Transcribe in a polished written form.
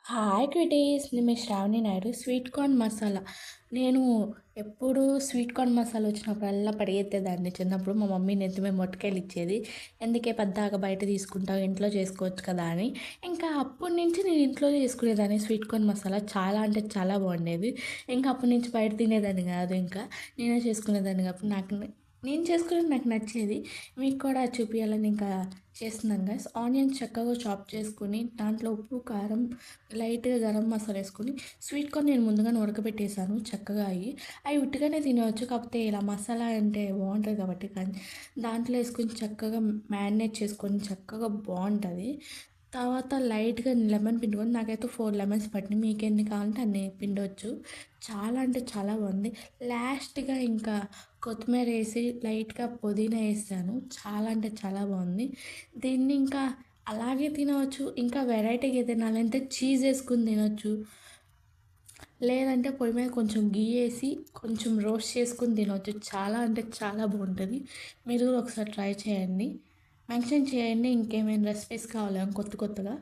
Hi క్రిటీస్, నేను మీ Shravani Naidu. Sweet corn masala నేను ఎప్పుడు స్వీట్ కార్న్ మసాలా వచ్చినప్పుడల్లా పరిగెత్తేదాన్ని. చిన్నప్పుడు మా మమ్మీ నెత్తి మీద మొట్టికాయలు ఇచ్చేది. ఎందుకే పద్దాక బయట తీసుకుంటావు, ఇంట్లో చేసుకోవచ్చు కదా అని. ఇంకా అప్పటి నుంచి నేను ఇంట్లో చేసుకునేదాన్ని. స్వీట్ కార్న్ మసాలా చాలా అంటే చాలా బాగుండేది. ఇంకా అప్పటి నుంచి బయట తినేదాన్ని కాదు, ఇంకా నేనే చేసుకునేదాన్ని. కాబట్టి నేను చేసుకునేది నాకు నచ్చేది. మీకు కూడా చూపించాలని ఇంకా చేస్తున్నాను గైస్. ఆనియన్స్ చక్కగా చాప్ చేసుకుని దాంట్లో ఉప్పు, కారం, లైట్గా గరం మసాలా వేసుకుని స్వీట్ కార్న్ నేను ముందుగానే ఉడకబెట్టేసాను చక్కగా. అవి ఉట్టిగానే తినవచ్చు, కాకపోతే ఇలా మసాలా అంటే బాగుంటుంది కాబట్టి కానీ దాంట్లో వేసుకొని చక్కగా మ్యారినేట్ చేసుకొని చక్కగా బాగుంటుంది. తర్వాత లైట్గా లెమన్ పిండుకొని, నాకైతే 4 లెమన్స్ పట్టినాయి. మీకు ఎన్ని కావాలంటే అన్ని పిండవచ్చు. చాలా అంటే చాలా బాగుంది. లాస్ట్గా ఇంకా కొత్తిమీర వేసి లైట్గా పుదీనా వేసాను. చాలా అంటే చాలా బాగుంది. దీన్ని ఇంకా అలాగే తినవచ్చు. ఇంకా వెరైటీగా తినాలంటే చీజ్ వేసుకుని తినవచ్చు. లేదంటే పొయ్యి మీద కొంచెం గీ వేసి కొంచెం రోస్ట్ చేసుకుని తినవచ్చు. చాలా అంటే చాలా బాగుంటుంది. మీరు కూడా ఒకసారి ట్రై చేయండి. మెన్షన్ చేయండి ఇంకేమైనా రెసిపీస్ కావాలని కొత్త కొత్తగా.